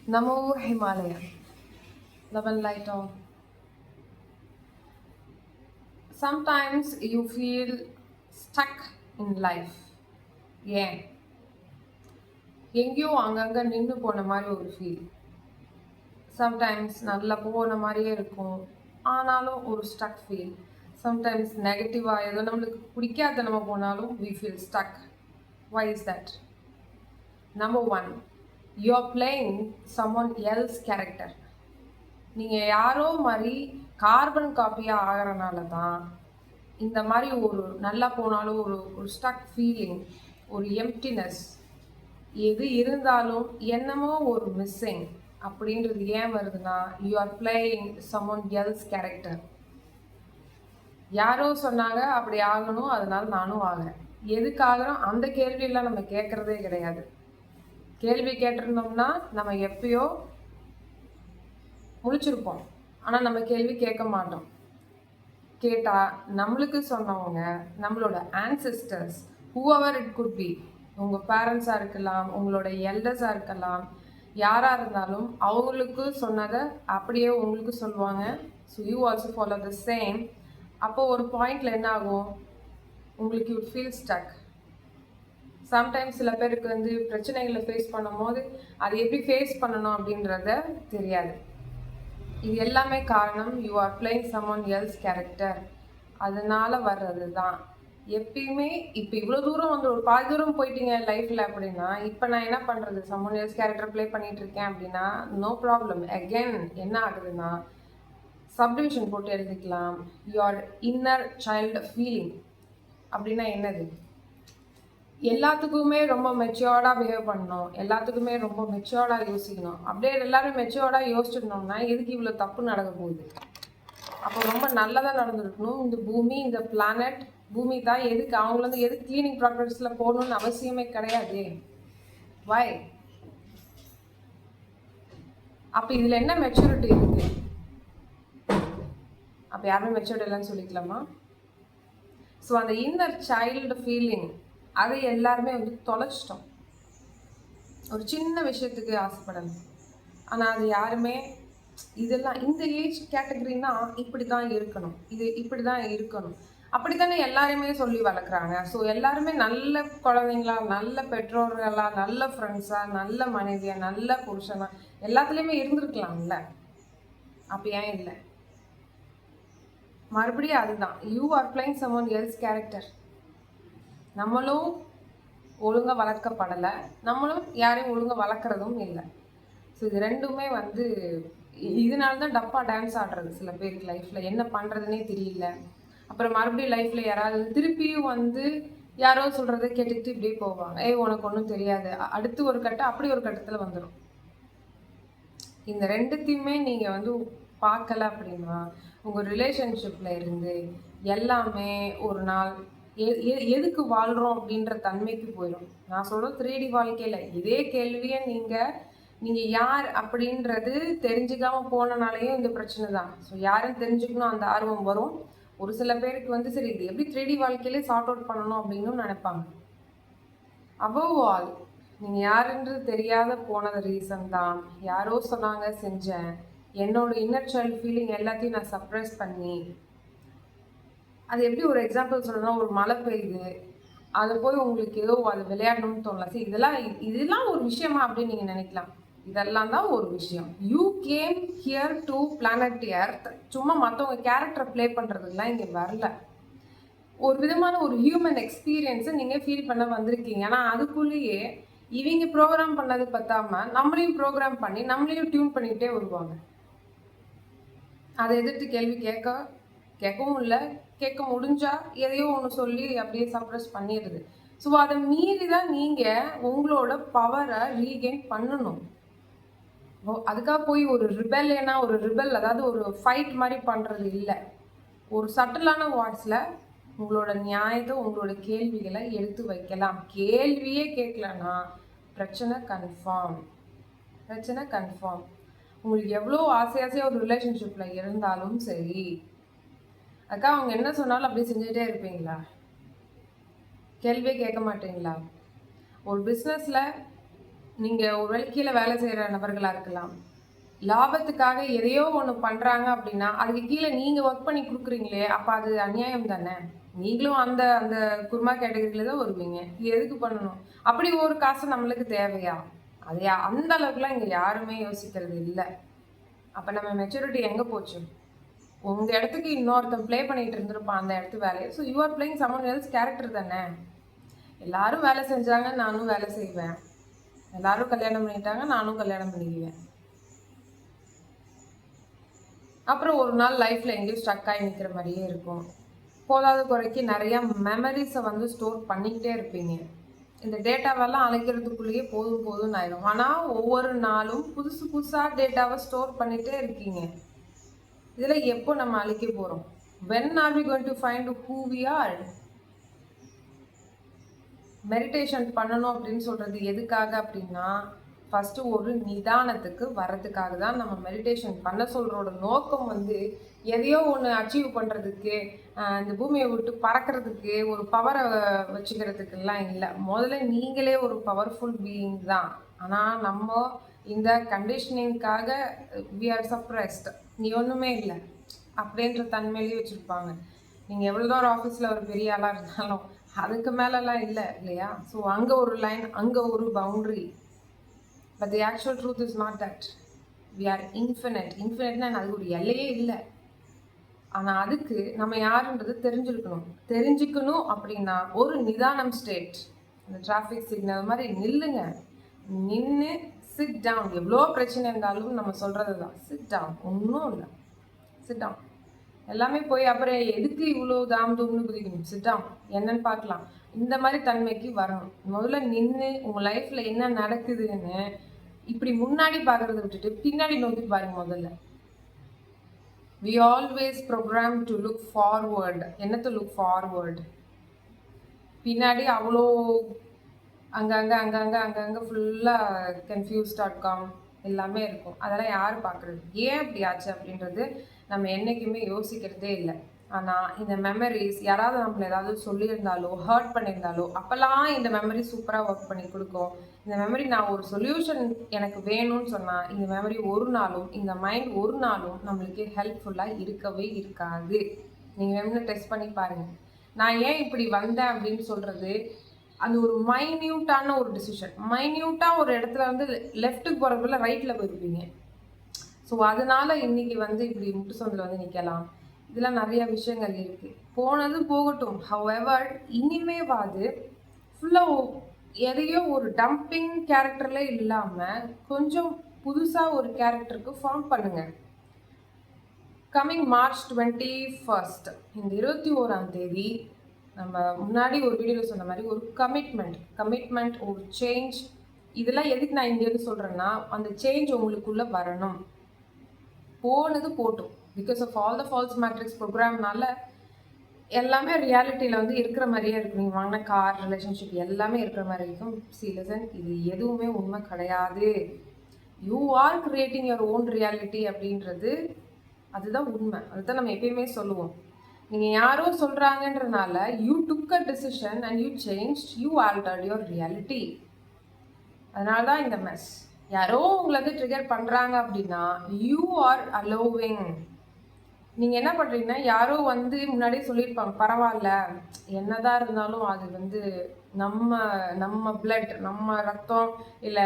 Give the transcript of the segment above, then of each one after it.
Namo Himalaya. Love and light on. Sometimes you feel stuck in life. ஏன் எங்கேயோ அங்கங்கே நின்று போன மாதிரி ஒரு ஃபீல். சம்டைம்ஸ் நல்லா போன மாதிரியே இருக்கும், ஆனாலும் ஒரு ஸ்டக் ஃபீல். சம்டைம்ஸ் நெகட்டிவாக ஏதோ நம்மளுக்கு பிடிக்காத நம்ம போனாலும் we feel stuck. Why is that? Number one, you are playing someone else character. நீங்கள் யாரோ மாதிரி கார்பன் காப்பியாக ஆகிறனால தான் இந்த மாதிரி ஒரு நல்லா போனாலும் ஒரு ஸ்டக் ஃபீலிங், ஒரு எம்ப்டினஸ், எது இருந்தாலும் என்னமோ ஒரு மிஸ்ஸிங் அப்படின்றது ஏன் வருதுன்னா you are playing someone else character. யாரோ சொன்னாங்க அப்படி ஆகணும், அதனால நானும் ஆகிறேன். எதுக்காகிறோம் அந்த கேள்வியெல்லாம் நம்ம கேட்குறதே கிடையாது. கேள்வி கேட்டிருந்தோம்னா நம்ம எப்பயோ முழிச்சிருப்போம், ஆனால் நம்ம கேள்வி கேட்க மாட்டோம். கேட்டால் நம்மளுக்கு சொன்னவங்க நம்மளோட ancestors, whoever it could be, உங்கள் பேரண்ட்ஸாக இருக்கலாம், உங்களோட எல்டர்ஸாக இருக்கலாம், யாராக இருந்தாலும் அவங்களுக்கு சொன்னதை அப்படியே உங்களுக்கு சொல்லுவாங்க. So you also follow the same. அப்போது ஒரு பாயிண்டில் என்ன ஆகும், உங்களுக்கு யூ ஃபீல் ஸ்டக். சம்டைம்ஸ் சில பேருக்கு பிரச்சனைகளை ஃபேஸ் பண்ணும் போது அது எப்படி ஃபேஸ் பண்ணணும் அப்படின்றத தெரியாது. இது எல்லாமே காரணம் you are playing someone else character. அதனால வர்றது தான். எப்பயுமே இப்போ இவ்வளோ தூரம் ஒரு பாதி தூரம் போயிட்டீங்க லைஃப்பில் அப்படின்னா, இப்போ நான் என்ன பண்ணுறது, சம்மன் எல்ஸ் கேரக்டர் ப்ளே பண்ணிகிட்டு இருக்கேன் அப்படின்னா நோ ப்ராப்ளம். அகெயின் என்ன ஆகுதுன்னா சப்டிவிஷன் போட்டு எழுதிக்கலாம். யுவர் இன்னர் சைல்டு ஃபீலிங் அப்படின்னா என்னது, எல்லாத்துக்குமே ரொம்ப மெச்சூர்டாக பிஹேவ் பண்ணணும், எல்லாத்துக்குமே ரொம்ப மெச்சூர்டாக யோசிக்கணும். அப்படியே எல்லாரும் மெச்சூர்டாக யோசிச்சுருந்தோம்னா எதுக்கு இவ்வளோ தப்பு நடக்க போகுது? அப்போ ரொம்ப நல்லதாக நடந்துருக்கணும். இந்த பூமி, இந்த பிளானட், பூமி தான் எதுக்கு அவங்கள எதுக்கு கிளீனிங் ப்ராக்ரஸில் போகணுன்னு அவசியமே கிடையாது. வை? அப்போ இதில் என்ன மெச்சூரிட்டி இருக்குது? அப்போ யாருமே மெச்சூர்ட் இல்லைன்னு சொல்லிக்கலாமா? ஸோ அந்த இன்னர் சைல்டு ஃபீலிங் அதை எல்லாருமே தொலைச்சிட்டோம். ஒரு சின்ன விஷயத்துக்கு ஆசைப்படணும், ஆனால் அது யாருமே இதெல்லாம் இந்த ஏஜ் கேட்டகரினா இப்படி தான் இருக்கணும், இது இப்படி தான் இருக்கணும், அப்படி தானே எல்லாருமே சொல்லி வளர்க்குறாங்க. ஸோ எல்லாருமே நல்ல குழந்தைங்களா, நல்ல பெற்றோர்களா, நல்ல ஃப்ரெண்ட்ஸாக, நல்ல மனைவியாக, நல்ல புருஷனா எல்லாத்துலேயுமே இருந்திருக்கலாம்ல. அப்போ ஏன் இல்லை? மறுபடியும் அதுதான், you are playing someone else character. நம்மளும் ஒழுங்காக வளர்க்கப்படலை, நம்மளும் யாரையும் ஒழுங்காக வளர்க்குறதும் இல்லை. ஸோ இது ரெண்டுமே இதனால தான் டப்பா டான்ஸ் ஆடுறது சில பேருக்கு லைஃப்பில். என்ன பண்ணுறதுனே தெரியல. அப்புறம் மறுபடியும் லைஃப்பில் யாராவது திருப்பியும் யாரோ சொல்கிறத கேட்டுக்கிட்டு இப்படியே போவாங்க. உனக்கு ஒன்றும் தெரியாது, அடுத்து ஒரு கட்டம் அப்படி ஒரு கட்டத்தில் வந்துடும். இந்த ரெண்டுத்தையுமே நீங்கள் பார்க்கல அப்படின்னா உங்கள் ரிலேஷன்ஷிப்பில் இருந்து எல்லாமே ஒரு நாள் எதுக்கு வாழ்கிறோம் அப்படின்ற தன்மைக்கு போயிடும். நான் சொல்கிறது 3D வாழ்க்கையில் இதே கேள்வியை நீங்கள் யார் அப்படின்றது தெரிஞ்சுக்காமல் போனனாலேயும் இந்த பிரச்சனை தான். ஸோ யாரும் தெரிஞ்சுக்கணும் அந்த ஆர்வம் வரும். ஒரு சில பேருக்கு சரி இது எப்படி 3D வாழ்க்கையிலே சார்ட் அவுட் பண்ணணும் அப்படின்னு நினைப்பாங்க. அபவ் ஆல் நீங்கள் யாருன்றது தெரியாத போனது ரீசன் தான். யாரோ சொன்னாங்க, செஞ்சேன், என்னோட இன்னர் சைல்டு ஃபீலிங் எல்லாத்தையும் நான் சப்ரைஸ் பண்ணி. அது எப்படி ஒரு எக்ஸாம்பிள் சொல்லணும்னா, ஒரு மழை பெய்யுது, அது போய் உங்களுக்கு ஏதோ அது விளையாடணும்னு தோணலாம். சரி இதெல்லாம் ஒரு விஷயமா அப்படின்னு நீங்கள் நினைக்கலாம். இதெல்லாம் தான் ஒரு விஷயம். You came here to planet earth. சும்மா மற்றவங்க கேரக்டரை ப்ளே பண்ணுறதுலாம் இங்கே வரல. ஒரு விதமான ஒரு ஹியூமன் எக்ஸ்பீரியன்ஸை நீங்கள் ஃபீல் பண்ண வந்திருக்கீங்க. ஆனால் அதுக்குள்ளேயே இவங்க ப்ரோக்ராம் பண்ணது பத்தாம நம்மளையும் ப்ரோக்ராம் பண்ணி நம்மளையும் டியூன் பண்ணிக்கிட்டே வருவாங்க. அதை எதிர்த்து கேள்வி கேட்கவும் இல்லை, கேட்க முடிஞ்சா எதையோ ஒன்று சொல்லி அப்படியே சப்ரஸ் பண்ணிடுது. ஸோ அதை மீறி தான் நீங்கள் உங்களோட பவரை ரீகெயின் பண்ணணும். அதுக்காக போய் ஒரு ரிபல், அதாவது ஒரு ஃபைட் மாதிரி பண்ணுறது இல்லை. ஒரு சட்டிலான வாய்ஸில் உங்களோட நியாயத்தை, உங்களோட கேள்விகளை எடுத்து வைக்கலாம். கேள்வியே கேட்கலன்னா பிரச்சனை கன்ஃபார்ம். உங்களுக்கு எவ்வளோ ஆசையாக ஒரு ரிலேஷன்ஷிப்பில் இருந்தாலும் சரி, அக்கா அவங்க என்ன சொன்னாலும் அப்படியே செஞ்சுட்டே இருப்பீங்களா? கேள்வியே கேட்க மாட்டீங்களா? ஒரு பிஸ்னஸில் நீங்கள் ஒரு வேளை கீழே வேலை செய்கிற நபர்களாக இருக்கலாம். லாபத்துக்காக எதையோ ஒன்று பண்ணுறாங்க அப்படின்னா அதுக்கு கீழே நீங்கள் ஒர்க் பண்ணி கொடுக்குறீங்களே, அப்போ அது அநியாயம் தானே. நீங்களும் அந்த அந்த குருமா கேட்டகரியில் தான் வருவீங்க. இது எதுக்கு பண்ணணும்? அப்படி ஒரு காசு நம்மளுக்கு தேவையா? அது அந்த அளவுக்குலாம் இங்கே யாருமே யோசிக்கிறது இல்லை. அப்போ நம்ம மெச்சூரிட்டி எங்கே போச்சு? உங்கள் இடத்துக்கு இன்னொருத்தன் ப்ளே பண்ணிட்டு இருந்திருப்பான் அந்த இடத்து வேலையை. So you are playing someone else character தானே. எல்லாரும் வேலை செஞ்சாங்க, நானும் வேலை செய்வேன். எல்லாரும் கல்யாணம் பண்ணிட்டாங்க, நானும் கல்யாணம் பண்ணிக்குவேன். அப்புறம் ஒரு நாள் லைஃப்பில் எங்கேயும் ஸ்ட்ரக் ஆகி நிற்கிற மாதிரியே இருக்கும். போதாத குறைக்கு நிறையா மெமரிஸை வந்து ஸ்டோர் பண்ணிக்கிட்டே இருப்பீங்க. இந்த டேட்டாவெல்லாம் அழைக்கிறதுக்குள்ளேயே போதும் போதும்னு ஆயிடும். ஆனால் ஒவ்வொரு நாளும் புதுசு புதுசாக டேட்டாவை ஸ்டோர் பண்ணிகிட்டே இருக்கீங்க. இதில் எப்போ நம்ம அழிக்க போகிறோம்? when are we going to find who we are? Meditation பண்ணணும் அப்படின்னு சொல்கிறது எதுக்காக அப்படின்னா, ஃபஸ்ட்டு ஒரு நிதானத்துக்கு வர்றதுக்காக தான் நம்ம மெடிடேஷன் பண்ண சொல்கிறோட நோக்கம் வந்து எதையோ ஒன்று அச்சீவ் பண்ணுறதுக்கு, இந்த பூமியை விட்டு பறக்கிறதுக்கு, ஒரு பவரை வச்சுக்கிறதுக்கெல்லாம் இல்லை. முதல்ல நீங்களே ஒரு பவர்ஃபுல் பீயிங் தான். ஆனால் நம்ம இந்த கண்டிஷனிங்காக வி ஆர் சப்ரெஸ்ட். நீ ஒன்றுமே இல்லை அப்படின்ற தன்மையிலேயே வச்சுருப்பாங்க. நீங்கள் எவ்வளோ ஒரு ஆஃபீஸில் ஒரு பெரிய ஆளாக இருந்தாலும் அதுக்கு மேலெல்லாம் இல்லை இல்லையா? ஸோ அங்கே ஒரு லைன், அங்கே ஒரு boundary. But the actual truth is not that. We are infinite. இன்ஃபினிட்னா அது ஒரு எல்லையே இல்லை. ஆனால் அதுக்கு நம்ம யாருன்றது தெரிஞ்சுக்கணும் அப்படின்னா ஒரு நிதானம் ஸ்டேட். அந்த டிராஃபிக் சிக்னல் மாதிரி நில்லுங்க. நின்று சிட் டவுன். எவ்வளோ பிரச்சனை இருந்தாலும் நம்ம சொல்கிறது தான், சிட் டவுன். ஒன்றும் இல்லை, சிட் டவுன். எல்லாமே போய் அப்புறம் எதுக்கு இவ்வளோ தூம்னு குதிக்கணும்? சிட் டவுன், என்னன்னு பார்க்கலாம். இந்த மாதிரி தன்மைக்கு வரணும். முதல்ல நின்று உங்கள் லைஃப்பில் என்ன நடக்குதுன்னு இப்படி முன்னாடி பார்க்குறத விட்டுட்டு பின்னாடி நோக்கி பாருங்க. முதல்ல we always program to look forward. என்னத்தை look forward? பின்னாடி அவ்வளோ அங்கங்கே ஃபுல்லாக confused.com எல்லாமே இருக்கும். அதெல்லாம் யார் பார்க்குறது? ஏன் அப்படி ஆச்சு அப்படின்றது நம்ம என்றைக்குமே யோசிக்கிறதே இல்லை. ஆனால் இந்த மெமரிஸ் யாராவது நம்மளை ஏதாவது சொல்லியிருந்தாலோ ஹர்ட் பண்ணியிருந்தாலோ அப்போல்லாம் இந்த மெமரி சூப்பராக ஒர்க் பண்ணி கொடுக்கும். இந்த மெமரி நான் ஒரு சொல்யூஷன் எனக்கு வேணும்னு சொன்னால் இந்த மெமரி ஒரு நாளும், இந்த மைண்ட் ஒரு நாளும் நம்மளுக்கு ஹெல்ப்ஃபுல்லாக இருக்கவே இருக்காது. நீங்கள் வேணும்னு டெஸ்ட் பண்ணி பாருங்கள். நான் ஏன் இப்படி வந்தேன் அப்படின்னு சொல்கிறது, அது ஒரு மைன்யூட்டான ஒரு டிசிஷன். மைன்யூட்டாக ஒரு இடத்துல வந்து லெஃப்ட்டுக்கு போகிறதுக்குள்ள ரைட்டில் போயிருப்பீங்க. ஸோ அதனால இன்றைக்கி வந்து இப்படி முட்டு சொந்தில் வந்து நிற்கலாம். இதெல்லாம் நிறைய விஷயங்கள் இருக்குது. போனது போகட்டும். ஹவெவர் இனிமேவாது ஃபுல்லாக எதையோ ஒரு டம்பிங் கேரக்டரில் இல்லாமல் கொஞ்சம் புதுசாக ஒரு கேரக்டருக்கு ஃபார்ம் பண்ணுங்கள். கம்மிங் March 21 இந்த 21ஆம் தேதி நம்ம முன்னாடி ஒரு வீடியோவில் சொன்ன மாதிரி ஒரு கமிட்மெண்ட், ஒரு சேஞ்ச். இதெல்லாம் எதுக்கு நான் இங்கேருந்து சொல்கிறேன்னா, அந்த சேஞ்ச் உங்களுக்குள்ளே வரணும். போனது போட்டும். Because of all the false matrix ப்ரோக்ராம்னால எல்லாமே ரியாலிட்டியில் வந்து இருக்கிற மாதிரியே இருக்கும். நீங்கள் வாங்கின கார், ரிலேஷன்ஷிப் எல்லாமே இருக்கிற மாதிரி இருக்கும். லிசன், இது எதுவுமே உண்மை கிடையாது. You are creating your own reality அப்படின்றது அதுதான் உண்மை. அதுதான் நம்ம எப்பயுமே சொல்லுவோம். நீங்கள் யாரோ சொல்கிறாங்கன்றனால you took a decision and you change, you altered your reality. அதனால தான் இந்த மெஸ். யாரோ உங்களை வந்து ட்ரிகர் பண்ணுறாங்க அப்படின்னா யூ ஆர் அலோவிங். நீங்கள் என்ன பண்ணுறீங்கன்னா, யாரோ வந்து முன்னாடியே சொல்லியிருப்பாங்க, பரவாயில்ல என்னதான் இருந்தாலும் அது வந்து நம்ம பிளட், நம்ம ரத்தம், இல்லை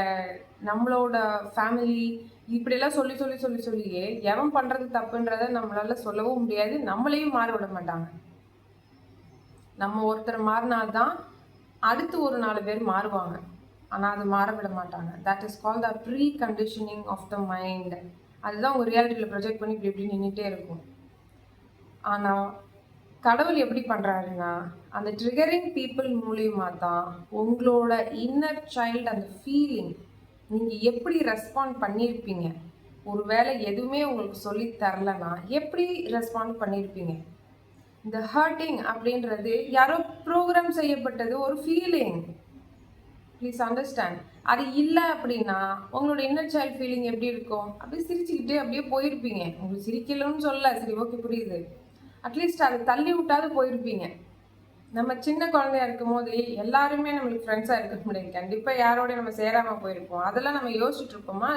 நம்மளோட ஃபேமிலி, இப்படியெல்லாம் சொல்லியே எவன் பண்ணுறது தப்புன்றதை நம்மளால சொல்லவும் முடியாது. நம்மளையும் மாற விட மாட்டாங்க. நம்ம ஒருத்தர் மாறினால்தான் அடுத்து ஒரு 4 பேர் மாறுவாங்க. ஆனால் அது மாற விட மாட்டாங்க. That is called the preconditioning of the mind. அதுதான் உங்கள் ரியாலிட்டியில் ப்ரொஜெக்ட் பண்ணி இப்படி நின்றுட்டே இருக்கும். ஆனால் கடவுள் எப்படி பண்ணுறாருன்னா, அந்த ட்ரிகரிங் பீப்புள் மூலியமாக தான் உங்களோட இன்னர் சைல்டு அந்த ஃபீலிங் நீங்கள் எப்படி ரெஸ்பாண்ட் பண்ணியிருப்பீங்க. ஒரு வேளை எதுவுமே உங்களுக்கு சொல்லி தரலன்னா எப்படி ரெஸ்பாண்ட் பண்ணியிருப்பீங்க. இந்த ஹர்ட்டிங் அப்படின்றது யாரோ ப்ரோக்ராம் செய்யப்பட்டது, ஒரு ஃபீலிங். Please understand. அது இல்லை அப்படின்னா உங்களோட இன்னர் சைல்டு ஃபீலிங் எப்படி இருக்கும்? அப்படியே சிரிச்சுக்கிட்டு அப்படியே போயிருப்பீங்க. உங்களுக்கு சிரிக்கலன்னு சொல்ல, சரி ஓகே புரியுது, அட்லீஸ்ட் அதை தள்ளி விட்டாது போயிருப்பீங்க. நம்ம சின்ன குழந்தையா இருக்கும் போது எல்லாருமே நம்மளுக்கு ஃப்ரெண்ட்ஸாக இருக்க முடியும். கண்டிப்பாக யாரோட நம்ம சேராமல் போயிருப்போம். அதெல்லாம் நம்ம யோசிச்சுட்டு இருப்போமா?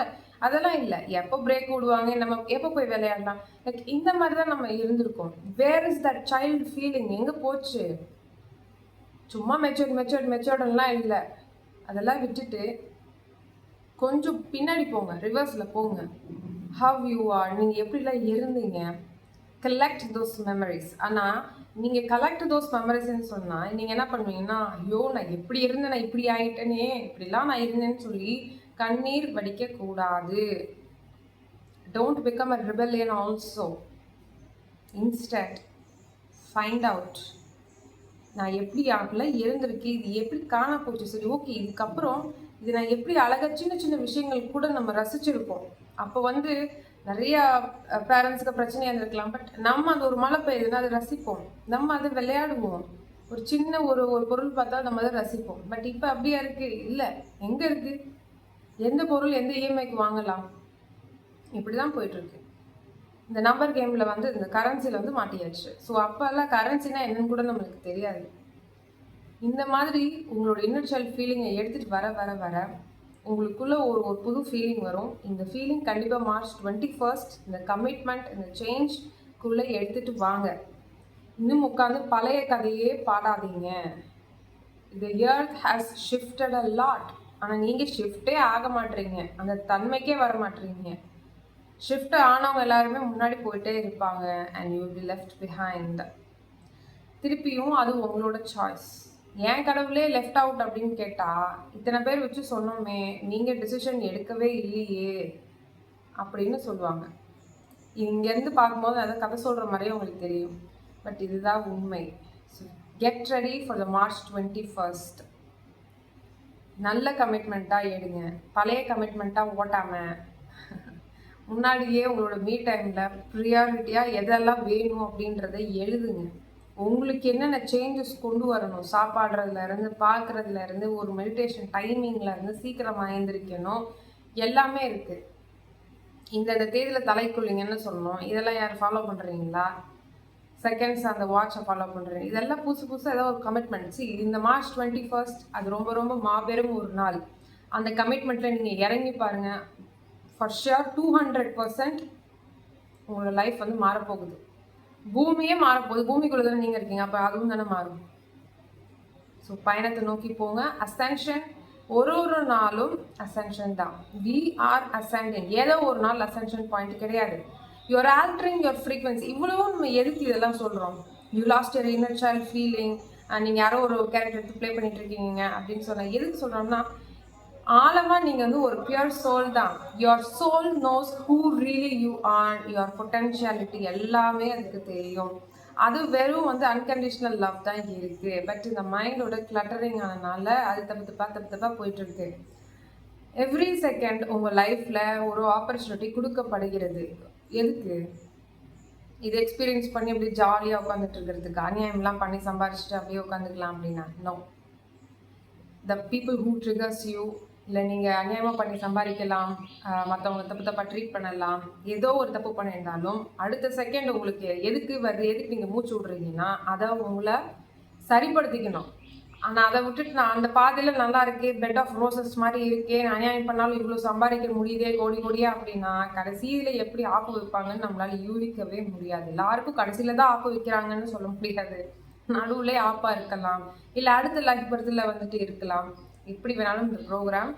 அதெல்லாம் இல்லை. எப்போ பிரேக் விடுவாங்க, நம்ம எப்போ போய் விளையாடலாம், லைக் இந்த மாதிரி தான் நம்ம இருந்திருக்கோம். Where is that child feeling? எங்கே போச்சு? சும்மா மெச்சோர்டெல்லாம் இல்லை. அதெல்லாம் விட்டுட்டு கொஞ்சம் பின்னாடி போங்க, ரிவர்ஸில் போங்க. ஹவ் யூ ஆர், நீங்கள் எப்படிலாம் இருந்தீங்க, கலெக்ட் தோஸ் மெமரிஸ். ஆனால் நீங்கள் கலெக்ட் தோஸ் மெமரிஸ்ன்னு சொன்னால் நீங்கள் என்ன பண்ணுவீங்கன்னா, ஐயோ நான் எப்படி இருந்தேன், நான் இப்படி ஆகிட்டேனே, இப்படிலாம் நான் இருந்தேன்னு சொல்லி கண்ணீர் வடிக்கக்கூடாது. Don't become a rebellion also. Instant find out, நான் எப்படி ஆகல இருந்திருக்கு, இது எப்படி காண போச்சு, சரி ஓகே இதுக்கப்புறம் இது நான் எப்படி அழகாக சின்ன சின்ன விஷயங்கள் கூட நம்ம ரசிச்சிருப்போம். அப்போ நிறைய பேரண்ட்ஸுக்கு பிரச்சனையாக இருந்திருக்கலாம். பட் நம்ம அந்த ஒரு மழை பெய்யுதுன்னா அதை ரசிப்போம், நம்ம அதை விளையாடுவோம். ஒரு சின்ன ஒரு பொருள் பார்த்தா நம்ம அதை ரசிப்போம். பட் இப்போ அப்படியா இருக்குது? இல்லை. எங்கே இருக்குது? எந்த பொருள் எந்த இஎம்ஐக்கு வாங்கலாம்? இப்படி தான் போயிட்டுருக்கு. இந்த நம்பர் கேமில் இந்த கரன்சியில் மாட்டியாச்சு. ஸோ அப்போல்லாம் கரன்சினா என்னன்னு கூட நம்மளுக்கு தெரியாது. இந்த மாதிரி உங்களோட இன்னர் சைல்ட் ஃபீலிங்கை எடுத்துகிட்டு வர வர வர உங்களுக்குள்ள ஒரு புது ஃபீலிங் வரும். இந்த ஃபீலிங் கண்டிப்பாக மார்ச் 21 இந்த கமிட்மெண்ட், இந்த சேஞ்ச்குள்ளே எடுத்துகிட்டு வாங்க. இன்னும் உட்காந்து பழைய கதையே பாடாதீங்க. The earth has shifted a lot. ஆனால் நீங்கள் ஷிஃப்டே ஆக மாட்டீங்க, அந்த தன்மைக்கே வர மாட்டீங்க. ஷிஃப்ட் ஆனவங்க எல்லாருமே முன்னாடி போயிட்டே இருப்பாங்க. And you will be left behind. திருப்பியும் அது உங்களோட சாய்ஸ். ஏன் கடவுளே லெஃப்ட் அவுட் அப்படின்னு கேட்டால், இத்தனை பேர் வச்சு சொன்னோமே நீங்கள் டிசிஷன் எடுக்கவே இல்லையே அப்படின்னு சொல்லுவாங்க. இங்கேருந்து பார்க்கும்போது அதை கதை சொல்கிற மாதிரியே உங்களுக்கு தெரியும். பட் இதுதான் உண்மை. So get ready for the March 21. நல்ல கமிட்மெண்ட்டாக எடுங்க, பழைய கமிட்மெண்ட்டாக ஓட்டாமல். முன்னாடியே உங்களோட மீ டைமில் ப்ரியாரிட்டியாக எதெல்லாம் வேணும் அப்படின்றத எழுதுங்க. உங்களுக்கு என்னென்ன சேஞ்சஸ் கொண்டு வரணும், சாப்பாடுறதுலேருந்து பார்க்குறதுலேருந்து ஒரு மெடிடேஷன் டைமிங்லேருந்து சீக்கிரமாக எழுந்திரிக்கணும், எல்லாமே இருக்குது. இந்த தேதியில் தலைக்குள்ளிங்கன்னு சொல்லணும். இதெல்லாம் யார் ஃபாலோ பண்ணுறீங்களா? செகண்ட்ஸ் அந்த வாட்சை ஃபாலோ பண்ணுறீங்க. இதெல்லாம் புதுசாக ஏதோ ஒரு கமிட்மெண்ட்ஸ். இந்த மார்ச் 21 அது ரொம்ப ரொம்ப மாபெரும் ஒரு நாள். அந்த கமிட்மெண்ட்டில் நீங்கள் இறங்கி பாருங்கள். ஃபார் ஷுர் 200% உங்களோட லைஃப் மாறப்போகுது. பூமியே மாறப்போகுது. பூமிக்குள்ளே தானே நீங்கள் இருக்கீங்க, அப்போ அதுவும் தானே மாறும். ஸோ பயணத்தை நோக்கி போங்க. அசென்ஷன் ஒரு நாளும் அசென்ஷன் தான். We are ascending. ஏதோ ஒரு நாள் அசென்ஷன் பாயிண்ட் கிடையாது. You're altering your frequency. இவ்வளவும் நம்ம எதுக்கு இதெல்லாம் சொல்கிறோம்? You lost your inner child feeling, நீங்கள் யாரோ ஒரு கேரக்டர் எடுத்து ப்ளே பண்ணிட்டு இருக்கீங்க அப்படின்னு சொன்னால் எதுக்கு சொல்கிறோம்னா, ஆழமாக நீங்கள் ஒரு பியூர் சோல் தான். Your soul knows who really you are, your potentiality எல்லாமே அதுக்கு தெரியும். அது வெறும் அன்கண்டிஷனல் லவ் தான் இருக்குது. பட் இந்த மைண்டோட கிளட்டரிங் ஆனதுனால அது தப்பு போயிட்டுருக்கு. எவ்ரி செகண்ட் உங்கள் லைஃப்பில் ஒரு ஆப்பர்ச்சுனிட்டி கொடுக்கப்படுகிறது. எதுக்கு? இது எக்ஸ்பீரியன்ஸ் பண்ணி அப்படியே ஜாலியாக உட்காந்துட்டு இருக்கிறதுக்கு, அநியாயம்லாம் பண்ணி சம்பாரிச்சுட்டு அப்படியே உட்காந்துக்கலாம் அப்படின்னா no. The people who triggers you, இல்லை நீங்கள் அநியாயமாக பண்ணி சம்பாதிக்கலாம், மற்றவங்க தப்பாக ட்ரீட் பண்ணலாம், ஏதோ ஒரு தப்பு பண்ணியிருந்தாலும் அடுத்த செகண்ட் உங்களுக்கு எதுக்கு வருது, எதுக்கு நீங்கள் மூச்சு விட்றீங்கன்னா அதை உங்களை சரிப்படுத்திக்கணும். ஆனால் அதை விட்டுட்டு நான் அந்த பாதையில் நல்லா இருக்கே, பெட் ஆஃப் ரோசஸ் மாதிரி இருக்கே, அநியாயம் பண்ணாலும் இவ்வளோ சம்பாதிக்க முடியுதே கோடியா அப்படின்னா கடைசியில் எப்படி ஆப்பு வைப்பாங்கன்னு நம்மளால யூகிக்கவே முடியாது. எல்லாருக்கும் கடைசியில் தான் ஆப்பு வைக்கிறாங்கன்னு சொல்ல முடியாது. நடுவில் ஆப்பாக இருக்கலாம், இல்லை அடுத்த லைஃப் பர்த்தில் இருக்கலாம். எப்படி வேணாலும் இந்த ப்ரோக்ராம்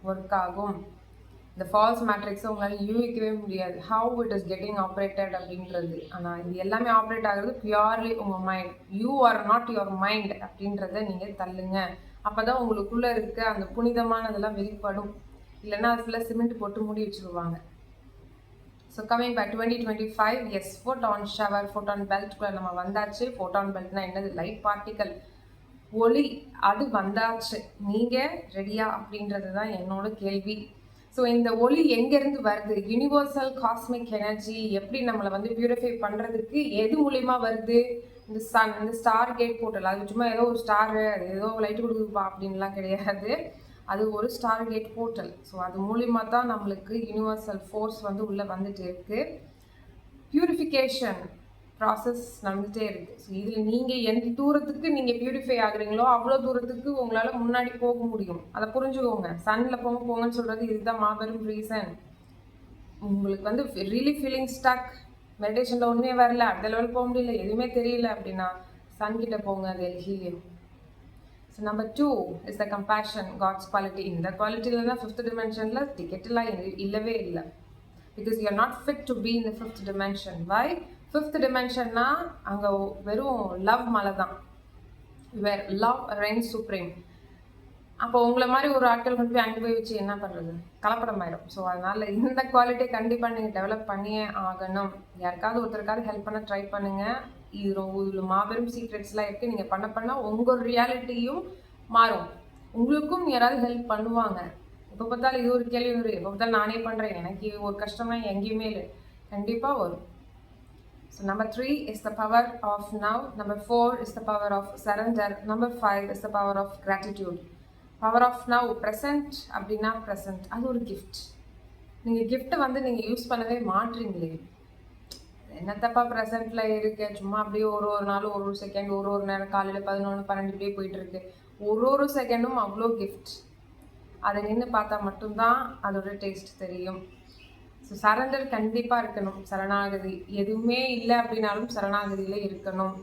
ஒர்க் ஆகும். இந்த ஃபால்ஸ் மேட்ரிக்ஸை உங்களால் யூகிக்கவே முடியாது, how it is getting operated அப்படின்றது. ஆனால் இது எல்லாமே ஆப்ரேட் ஆகுறது பியூர்லி உங்கள் mind. You are not your mind அப்படின்றத நீங்கள் தள்ளுங்க. அப்போ தான் உங்களுக்குள்ளே இருக்க அந்த புனிதமானதெல்லாம் வெளிப்படும். இல்லைன்னா அது ஃபுல்லாக சிமெண்ட் போட்டு மூடி வச்சுருவாங்க. So coming back 2025, yes, photon shower, photon பெல்ட்குள்ளே நம்ம வந்தாச்சு. ஃபோட்டான் பெல்ட்னா என்னது? லைட் பார்ட்டிக்கல், ஒளி. அது வந்தாச்சு. நீங்கள் ரெடியா அப்படின்றது தான் என்னோட கேள்வி. ஸோ இந்த ஒளி எங்கேருந்து வருது? யூனிவர்சல் காஸ்மிக் எனர்ஜி எப்படி நம்மளை பியூரிஃபை பண்ணுறதுக்கு எது மூலிமா வருது? இந்த சன், இந்த ஸ்டார் கேட் போர்ட்டல். அது சும்மா ஏதோ ஒரு ஸ்டாரு, அது ஏதோ லைட்டு கொடுக்குதுப்பா அப்படின்லாம் கிடையாது. அது ஒரு ஸ்டார் கேட் போர்ட்டல். ஸோ அது மூலிமா தான் நம்மளுக்கு யூனிவர்சல் ஃபோர்ஸ் உள்ளே வந்துட்டு இருக்குது. பியூரிஃபிகேஷன் ப்ராசஸ் நடந்துகிட்டே இருக்குது. ஸோ இதில் நீங்கள் எந்த தூரத்துக்கு நீங்கள் பியூரிஃபை ஆகுறீங்களோ அவ்வளோ தூரத்துக்கு உங்களால் முன்னாடி போக முடியும். அதை புரிஞ்சுக்கோங்க. சன்னில் போங்கன்னு சொல்கிறது இதுதான் மாபெரும் ரீசன். உங்களுக்கு வந்து ரியலி ஃபீலிங் ஸ்டக், மெடிடேஷனில் ஒன்றுமே வரல, அடுத்த லெவல் போக முடியல, எதுவுமே தெரியல அப்படின்னா சன்கிட்ட போங்க, அது heal you. So number 2 is the compassion, God's quality. இந்த குவாலிட்டியில் தான் 5th dimensionல டிக்கெட்டெல்லாம் இல்லவே இல்லை. Because you are not fit to be in the 5th dimension. Why? 5th dimensionனா அங்கே வெறும் லவ் மலை தான், வேர் லவ் ரெயின் சுப்ரீம். அப்போ உங்களை மாதிரி ஒரு ஆட்கள் கொண்டு போய் அங்கே போய் வச்சு என்ன பண்ணுறது? கலப்படமாயிடும். ஸோ அதனால் இந்த குவாலிட்டியை கண்டிப்பாக நீங்கள் டெவலப் பண்ணியே ஆகணும். யாருக்காவது ஒருத்தருக்காவது ஹெல்ப் பண்ண ட்ரை பண்ணுங்கள். இதில் மாபெரும் சீக்ரெட்ஸ்லாம் இருக்குது. நீங்கள் பண்ண உங்கள் ரியாலிட்டியும் மாறும். உங்களுக்கும் யாராவது ஹெல்ப் பண்ணுவாங்க. எப்போ பார்த்தாலும் இது ஒரு கேள்வி வரும், எப்போ பார்த்தாலும் நானே பண்ணுறேன், எனக்கு ஒரு கஷ்டம்னா எங்கேயுமே இல்லை, கண்டிப்பாக வரும். So number 3 is the power of now. Number 4 is the power of surrender. Number 5 is the power of gratitude. Power of now, present அப்படின்னா ப்ரெசன்ட் அது ஒரு கிஃப்ட். நீங்கள் கிஃப்ட்டை வந்து நீங்கள் யூஸ் பண்ணவே மாட்றீங்களே. என்ன தப்பா ப்ரெசென்ட்டில் இருக்கு, சும்மா அப்படியே ஒரு நாள் ஒரு செகண்ட் ஒரு நேரம் காலையில் 11 12 இப்படியே போயிட்டுருக்கு. ஒரு செகண்டும் அவ்வளோ கிஃப்ட். அதை நின்று பார்த்தா மட்டும்தான் அதோட டேஸ்ட் தெரியும். ஸோ சரண்டர் கண்டிப்பாக இருக்கணும். சரணாகதி எதுவுமே இல்லை அப்படின்னாலும் சரணாகதியில் இருக்கணும்.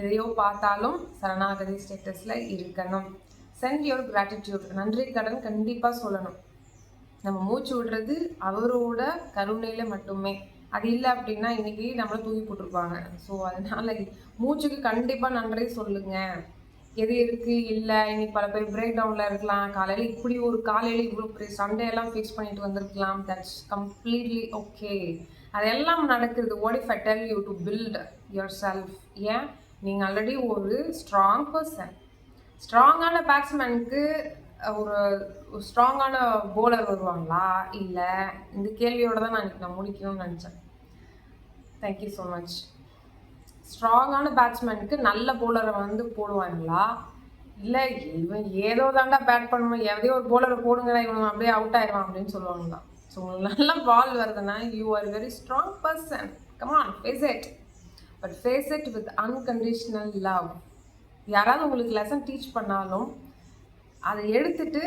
எதையோ பார்த்தாலும் சரணாகதி ஸ்டேட்டஸில் இருக்கணும். சென்ட் யுவர் கிராட்டிடியூட், நன்றி கடன் கண்டிப்பாக சொல்லணும். நம்ம மூச்சு விடுறது அவரோட கருணையில் மட்டுமே. அது இல்லை அப்படின்னா இன்றைக்கி நம்மளை தூக்கி போட்டிருப்பாங்க. ஸோ அதனால் மூச்சுக்கு கண்டிப்பாக நன்றி சொல்லுங்கள். எது இருக்குது இல்லை, இன்னைக்கு பல பேர் பிரேக் டவுனில் இருக்கலாம், காலையில் இப்படி ஒரு காலையில் இவ்வளோ பெரிய சண்டே எல்லாம் ஃபேஸ் பண்ணிட்டு வந்திருக்கலாம். That's completely okay. அதெல்லாம் நடக்குது. What if I tell you to build yourself? ஏன் நீங்கள் ஆல்ரெடி ஒரு ஸ்ட்ராங் பர்சன். ஸ்ட்ராங்கான பேட்ஸ்மேனுக்கு ஒரு ஸ்ட்ராங்கான போலர் வருவாங்களா? இல்லை, இந்த கேள்வியோடு தான் நான் முடிக்கணும்னு நினச்சேன். Thank you so much. ஸ்ட்ராங்கான பேட்ஸ்மேனுக்கு நல்ல போலரை வந்து போடுவாங்களா? இல்லை, இவன் ஏதோ தாண்டா பேட் பண்ணணும், எதையோ ஒரு போலரை போடுங்க, இவன் அப்படியே அவுட் ஆயிடுவான் அப்படின்னு சொல்லுவாங்களா? ஸோ உங்களுக்கு நல்ல பால் வருதுன்னா you are very strong person. Come on, face it. But face it with unconditional love. யாராவது உங்களுக்கு லெசன் டீச் பண்ணாலும் அதை எடுத்துட்டு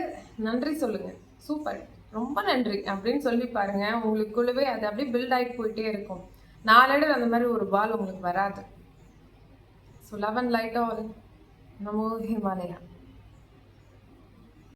நன்றி சொல்லுங்கள். சூப்பர், ரொம்ப நன்றி அப்படின்னு சொல்லி பாருங்கள். உங்களுக்குள்ளவே அது அப்படியே பில்ட் ஆகிட்டு போயிட்டே இருக்கும். நாளடைவில் அந்த மாதிரி ஒரு பால் உங்களுக்கு வராது. So love and light all. Namo Himalaya.